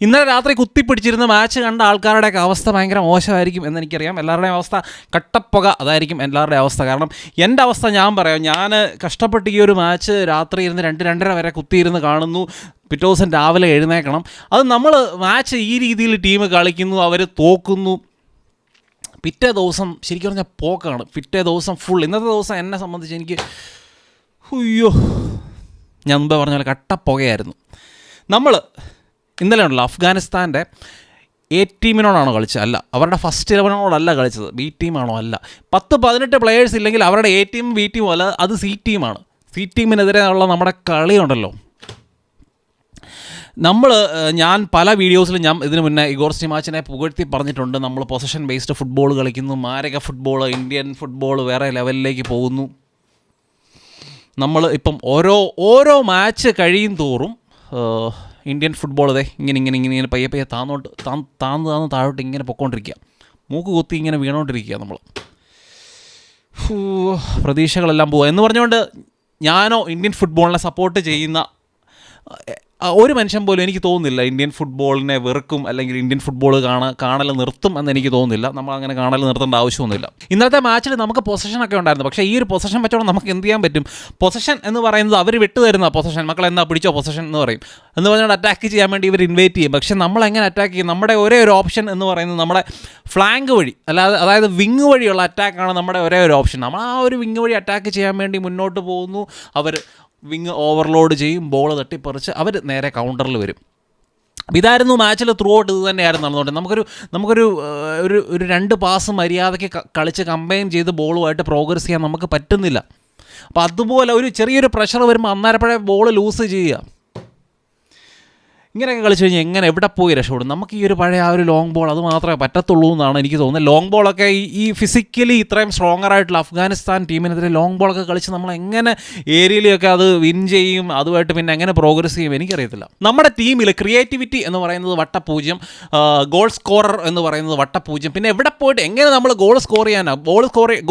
ഇന്നലെ രാത്രി കുത്തിപ്പിടിച്ചിരുന്ന മാച്ച് കണ്ട ആൾക്കാരുടെയൊക്കെ അവസ്ഥ ഭയങ്കര മോശമായിരിക്കും എന്നെനിക്കറിയാം. എല്ലാവരുടെയും അവസ്ഥ കട്ടപ്പുക അതായിരിക്കും എല്ലാവരുടെയും അവസ്ഥ. കാരണം എൻ്റെ അവസ്ഥ ഞാൻ പറയാം. ഞാൻ കഷ്ടപ്പെട്ട് ഈ ഒരു മാച്ച് രാത്രി ഇരുന്ന് 2-2:30 വരെ കുത്തിയിരുന്ന് കാണുന്നു. പിറ്റേ ദിവസം രാവിലെ എഴുന്നേക്കണം. അത് നമ്മൾ മാച്ച് ഈ രീതിയിൽ ടീം കളിക്കുന്നു, അവർ തോക്കുന്നു. പിറ്റേ ദിവസം ശരിക്കും പറഞ്ഞാൽ പോക്കാണ്. പിറ്റേ ദിവസം ഫുൾ. ഇന്നത്തെ ദിവസം എന്നെ സംബന്ധിച്ച് എനിക്ക് ഞാൻ മുമ്പേ പറഞ്ഞ പോലെ കട്ടപ്പുകയായിരുന്നു. നമ്മൾ ഇന്നലെ ഉണ്ടല്ലോ അഫ്ഗാനിസ്ഥാൻ്റെ എ ടീമിനോടാണോ കളിച്ചത്? അല്ല. അവരുടെ ഫസ്റ്റ് 11 കളിച്ചത്. ബി ടീമാണോ? അല്ല. 10-18 പ്ലെയേഴ്സ് ഇല്ലെങ്കിൽ അവരുടെ എ ടീം ബി ടീമോ അല്ല, അത് സി ടീമാണ്. സി ടീമിനെതിരെ ഉള്ള നമ്മുടെ കളിയുണ്ടല്ലോ. ഞാൻ പല വീഡിയോസിലും ഞാൻ ഇതിനു മുന്നേ ഇഗോർ സ്റ്റിമാച്ചിനെ പുകഴ്ത്തി പറഞ്ഞിട്ടുണ്ട്. നമ്മൾ പൊസഷൻ ബേസ്ഡ് ഫുട്ബോൾ കളിക്കുന്നു, മാരക ഫുട്ബോൾ, ഇന്ത്യൻ ഫുട്ബോൾ വേറെ ലെവലിലേക്ക് പോകുന്നു. നമ്മൾ ഇപ്പം ഓരോ മാച്ച് കഴിയും തോറും ഇന്ത്യൻ ഫുട്ബോൾ ഇങ്ങനെ പയ്യെ താന്ന് താഴോട്ട് ഇങ്ങനെ പൊയ്ക്കൊണ്ടിരിക്കുക. മൂക്ക് കുത്തി ഇങ്ങനെ വീണുകൊണ്ടിരിക്കുക. നമ്മൾ പ്രതീക്ഷകളെല്ലാം പോവുക എന്ന് പറഞ്ഞുകൊണ്ട് ഞാനോ ഇന്ത്യൻ ഫുട്ബോളിനെ സപ്പോർട്ട് ചെയ്യുന്ന ഒരു മനുഷ്യൻ പോലും എനിക്ക് തോന്നുന്നില്ല ഇന്ത്യൻ ഫുട്ബോളിനെ വെറുക്കും അല്ലെങ്കിൽ ഇന്ത്യൻ ഫുട്ബോൾ കാണൽ നിർത്തും എന്ന് എനിക്ക് തോന്നുന്നില്ല. നമ്മൾ അങ്ങനെ കാണൽ നിർത്തേണ്ട ആവശ്യമൊന്നുമില്ല. ഇന്നത്തെ മാച്ചിൽ നമുക്ക് പൊസഷനൊക്കെ ഉണ്ടായിരുന്നു. പക്ഷേ ഈ ഒരു പൊസഷൻ വെച്ചോളം നമുക്ക് എന്ത് ചെയ്യാൻ പറ്റും? പൊസഷൻ എന്ന് പറയുന്നത് അവർ വിട്ടു തരുന്ന പൊസഷൻ. മക്കൾ എന്താ പിടിച്ചോ പൊസഷൻ എന്ന് പറയും. എന്ന് പറഞ്ഞാൽ അറ്റാക്ക് ചെയ്യാൻ വേണ്ടി ഇവർ ഇൻവൈറ്റ് ചെയ്യും. പക്ഷേ നമ്മളെങ്ങനെ അറ്റാക്ക് ചെയ്യും? നമ്മുടെ ഒരേ ഒരു ഓപ്ഷൻ എന്ന് പറയുന്നത് നമ്മുടെ ഫ്ലാങ്ക് വഴി, അതായത് വിങ് വഴിയുള്ള അറ്റാക്കാണ് നമ്മുടെ ഒരേ ഒരു ഓപ്ഷൻ. നമ്മൾ ആ ഒരു വിങ് വഴി അറ്റാക്ക് ചെയ്യാൻ വേണ്ടി മുന്നോട്ട് പോകുന്നു. അവർ വിങ് ഓവർലോഡ് ചെയ്യും, ബോൾ തട്ടിപ്പറിച്ച് അവർ നേരെ കൗണ്ടറിൽ വരും. അപ്പോൾ ഇതായിരുന്നു മാച്ചിൽ ത്രൂ ഔട്ട്. ഇത് തന്നെയായിരുന്നു നടന്നുകൊണ്ട് നമുക്കൊരു 2 പാസ് മര്യാദയ്ക്ക് കളിച്ച് കമ്പൈൻ ചെയ്ത് ബോളുമായിട്ട് പ്രോഗ്രസ് ചെയ്യാൻ നമുക്ക് പറ്റുന്നില്ല. അപ്പോൾ അതുപോലെ ഒരു ചെറിയൊരു പ്രഷർ വരുമ്പോൾ അന്നേരപ്പോഴേ ബോൾ ലൂസ് ചെയ്യുക. ഇങ്ങനെയൊക്കെ കളിച്ച് കഴിഞ്ഞാൽ എങ്ങനെ എവിടെ പോയി രക്ഷപ്പെടും? നമുക്ക് ഈ ഒരു പഴയ ആ ഒരു ലോങ് ബോൾ അത് മാത്രമേ പറ്റത്തുള്ളൂ എന്നാണ് എനിക്ക് തോന്നുന്നത്. ലോങ് ബോളൊക്കെ ഈ ഫിസിക്കലി ഇത്രയും സ്ട്രോങ്ങർ ആയിട്ടുള്ള അഫ്ഗാനിസ്ഥാൻ ടീമിനെതിരെ ലോങ് ബോളൊക്കെ കളിച്ച് നമ്മൾ എങ്ങനെ ഏരിയയിലൊക്കെ അത് വിൻ ചെയ്യും, അതുമായിട്ട് പിന്നെ എങ്ങനെ പ്രോഗ്രസ് ചെയ്യും എനിക്കറിയത്തില്ല. നമ്മുടെ ടീമിൽ ക്രിയേറ്റിവിറ്റി എന്ന് പറയുന്നത് വട്ടപൂജ്യം, ഗോൾ സ്കോറർ എന്ന് പറയുന്നത് വട്ടപൂജ്യം. പിന്നെ എവിടെ പോയിട്ട് എങ്ങനെ നമ്മൾ ഗോൾ സ്കോർ ചെയ്യാനാണ്?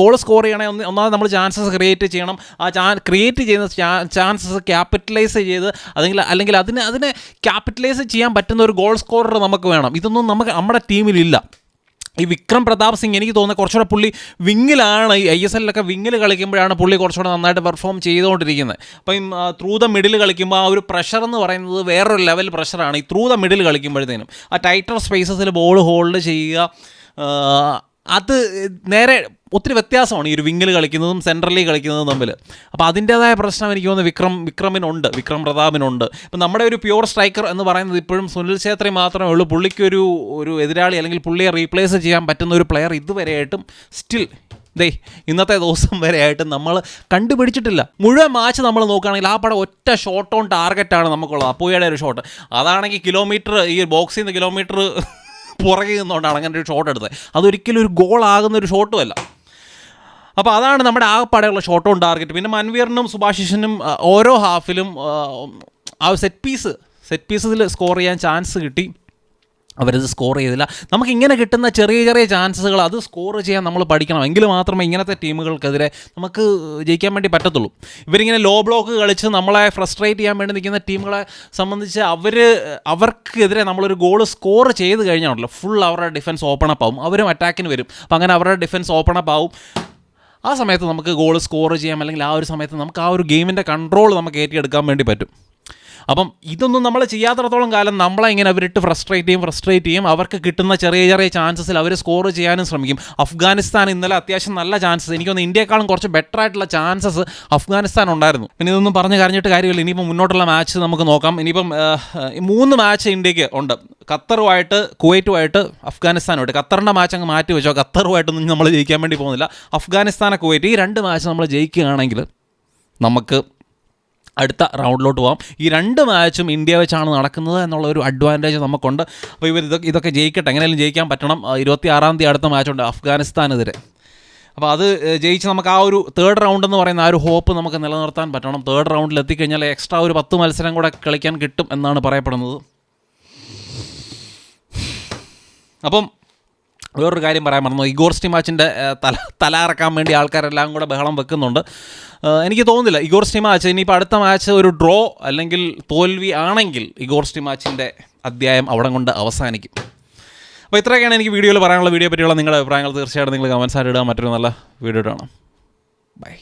ഗോൾ സ്കോർ ചെയ്യണമെങ്കിൽ ഒന്നാമത് നമ്മൾ ചാൻസസ് ക്രിയേറ്റ് ചെയ്യണം. ക്രിയേറ്റ് ചെയ്യുന്ന ചാൻസസ് ക്യാപിറ്റലൈസ് ചെയ്ത് അല്ലെങ്കിൽ അതിനെ ക്യാപിറ്റലൈസ് ചെയ്യാൻ പറ്റുന്ന ഒരു ഗോൾ സ്കോറർ നമുക്ക് വേണം. ഇതൊന്നും നമ്മുടെ ടീമിലില്ല. ഈ വിക്രം പ്രതാപ് സിംഗ് എനിക്ക് തോന്നുന്നത് കുറച്ചുകൂടെ പുള്ളി വിങ്ങിലാണ്. ഈ ISLലൊക്കെ വിങ്ങിൽ കളിക്കുമ്പോഴാണ് പുള്ളി കുറച്ചുകൂടെ നന്നായിട്ട് പെർഫോം ചെയ്തുകൊണ്ടിരിക്കുന്നത്. അപ്പം ത്രൂ ദ മിഡിൽ കളിക്കുമ്പോൾ ആ ഒരു പ്രഷർ എന്ന് പറയുന്നത് വേറൊരു ലെവൽ പ്രഷറാണ്. ഈ ത്രൂ ദ മിഡിൽ കളിക്കുമ്പോഴത്തേനും ആ ടൈറ്റർ സ്പേസസിൽ ബോൾ ഹോൾഡ് ചെയ്യുക, അത് നേരെ ഒത്തിരി വ്യത്യാസമാണ് ഈ ഒരു വിങ്ങിൽ കളിക്കുന്നതും സെൻട്രലിൽ കളിക്കുന്നതും തമ്മിൽ. അപ്പോൾ അതിൻ്റേതായ പ്രശ്നം എനിക്ക് തോന്നുന്നു വിക്രം പ്രതാപിനുണ്ട്. ഇപ്പം നമ്മുടെ ഒരു പ്യൂർ സ്ട്രൈക്കർ എന്ന് പറയുന്നത് ഇപ്പോഴും സുനിൽ ഛേത്രി മാത്രമേ ഉള്ളൂ. പുള്ളിക്കൊരു എതിരാളി അല്ലെങ്കിൽ പുള്ളിയെ റീപ്ലേസ് ചെയ്യാൻ പറ്റുന്ന ഒരു പ്ലെയർ ഇതുവരെയായിട്ടും സ്റ്റിൽ ഇന്നത്തെ ദിവസം വരെയായിട്ടും നമ്മൾ കണ്ടുപിടിച്ചിട്ടില്ല. മുഴുവൻ മാച്ച് നമ്മൾ നോക്കുകയാണെങ്കിൽ ആ പടം ഒറ്റ ഷോട്ട് ഓൺ ടാർഗറ്റാണ് നമുക്കുള്ളത്. അപ്പോയുടെ ഒരു ഷോട്ട് അതാണെങ്കിൽ കിലോമീറ്റർ, ഈ ബോക്സിൽ നിന്ന് കിലോമീറ്റർ പുറകെ നിന്നുകൊണ്ടാണ് അങ്ങനെ ഒരു ഷോട്ട് എടുത്തത്. അതൊരിക്കലും ഒരു ഗോളാകുന്ന ഒരു ഷോട്ടും അല്ല. അപ്പോൾ അതാണ് നമ്മുടെ ആകെപ്പാടെയുള്ള ഷോട്ട് ഓൺ ടാർഗറ്റ്. പിന്നെ മൻവീറിനും സുഭാഷിഷിനും ഓരോ ഹാഫിലും ആ സെറ്റ് പീസിൽ സ്കോർ ചെയ്യാൻ ചാൻസ് കിട്ടി. അവരത് സ്കോർ ചെയ്തില്ല. നമുക്കിങ്ങനെ കിട്ടുന്ന ചെറിയ ചാൻസുകൾ അത് സ്കോർ ചെയ്യാൻ നമ്മൾ പഠിക്കണം. എങ്കിൽ മാത്രമേ ഇങ്ങനത്തെ ടീമുകൾക്കെതിരെ നമുക്ക് ജയിക്കാൻ വേണ്ടി പറ്റത്തുള്ളൂ. ഇവരിങ്ങനെ ലോ ബ്ലോക്ക് കളിച്ച് നമ്മളെ ഫ്രസ്ട്രേറ്റ് ചെയ്യാൻ വേണ്ടി നിൽക്കുന്ന ടീമുകളെ സംബന്ധിച്ച് അവർക്കെതിരെ നമ്മളൊരു ഗോൾ സ്കോർ ചെയ്ത് കഴിഞ്ഞാണല്ലോ ഫുൾ അവരുടെ ഡിഫൻസ് ഓപ്പൺ അപ്പ് ആവും. അവരും അറ്റാക്കിന് വരും. അപ്പോൾ അങ്ങനെ അവരുടെ ഡിഫൻസ് ഓപ്പൺ അപ്പ് ആവും. ആ സമയത്ത് നമുക്ക് ഗോൾ സ്കോർ ചെയ്യാം, അല്ലെങ്കിൽ ആ ഒരു സമയത്ത് നമുക്ക് ആ ഒരു ഗെയിമിൻ്റെ കൺട്രോൾ നമുക്ക് ഏറ്റെടുക്കാൻ വേണ്ടി പറ്റും. അപ്പം ഇതൊന്നും നമ്മൾ ചെയ്യാത്തിടത്തോളം കാലം നമ്മളെ ഇങ്ങനെ അവരിട്ട് ഫ്രസ്ട്രേറ്റ് ചെയ്യും. അവർക്ക് കിട്ടുന്ന ചെറിയ ചാൻസസിൽ അവർ സ്കോർ ചെയ്യാനും ശ്രമിക്കും. അഫ്ഗാനിസ്ഥാൻ ഇന്നലെ അത്യാവശ്യം നല്ല ചാൻസസ്, എനിക്ക് തോന്നുന്നു ഇന്ത്യയെക്കാളും കുറച്ച് ബെറ്റർ ആയിട്ടുള്ള ചാൻസസ് അഫ്ഗാനിസ്ഥാൻ ഉണ്ടായിരുന്നു. പിന്നെ ഇതൊന്നും പറഞ്ഞ് കരഞ്ഞിട്ട് കാര്യമില്ല. ഇനിയിപ്പോൾ മുന്നോട്ടുള്ള മാച്ച് നമുക്ക് നോക്കാം. ഇനിയിപ്പം 3 മാച്ച് ഇന്ത്യക്ക് ഉണ്ട്. ഖത്തറുമായിട്ട്, കുവൈറ്റുമായിട്ട്, അഫ്ഗാനിസ്ഥാനുമായിട്ട്. ഖത്തറിൻ്റെ മാച്ച് അങ്ങ് മാറ്റി വെച്ചോ. ഖത്തറുമായിട്ടൊന്നും നമ്മൾ ജയിക്കാൻ വേണ്ടി പോകുന്നില്ല. അഫ്ഗാനിസ്ഥാനെ, കുവൈറ്റ്, ഈ 2 മാച്ച് നമ്മൾ ജയിക്കുകയാണെങ്കിൽ നമുക്ക് അടുത്ത റൗണ്ടിലോട്ട് പോകാം. ഈ 2 മാച്ചും ഇന്ത്യ വെച്ചാണ് നടക്കുന്നത് എന്നുള്ള ഒരു അഡ്വാൻറ്റേജ് നമുക്കുണ്ട്. അപ്പോൾ ഇതൊക്കെ ജയിക്കട്ടെ, എങ്ങനെയാലും ജയിക്കാൻ പറ്റണം. 26-ാം തീയതി അടുത്ത മാച്ചുണ്ട് അഫ്ഗാനിസ്ഥാനെതിരെ. അപ്പോൾ അത് ജയിച്ച് നമുക്ക് ആ ഒരു 3rd റൗണ്ട് എന്ന് പറയുന്ന ആ ഒരു ഹോപ്പ് നമുക്ക് നിലനിർത്താൻ പറ്റണം. 3rd റൗണ്ടിൽ എത്തിക്കഴിഞ്ഞാൽ എക്സ്ട്രാ ഒരു 10 മത്സരം കൂടെ കളിക്കാൻ കിട്ടും എന്നാണ് പറയപ്പെടുന്നത്. അപ്പം വേറൊരു കാര്യം പറയാൻ മറന്നു. ഇഗോർ സ്റ്റിമാച്ചിൻ്റെ തല ഇറക്കാൻ വേണ്ടി ആൾക്കാരെല്ലാം കൂടെ ബഹളം വെക്കുന്നുണ്ട്. എനിക്ക് തോന്നുന്നില്ല ഇഗോർ സ്റ്റിമാച്ച് ഇനിയിപ്പോൾ അടുത്ത മാച്ച് ഒരു ഡ്രോ അല്ലെങ്കിൽ തോൽവി ആണെങ്കിൽ ഇഗോർ സ്റ്റിമാച്ചിൻ്റെ അധ്യായം അവിടെ കൊണ്ട് അവസാനിക്കും. അപ്പോൾ ഇത്രയൊക്കെയാണ് എനിക്ക് വീഡിയോയിൽ പറയാനുള്ള. വീഡിയോ പറ്റിയുള്ള നിങ്ങളുടെ അഭിപ്രായങ്ങൾ തീർച്ചയായിട്ടും നിങ്ങൾ കമൻസായിട്ട് ഇടുക. മറ്റൊരു നല്ല വീഡിയോ കാണാം. ബൈ.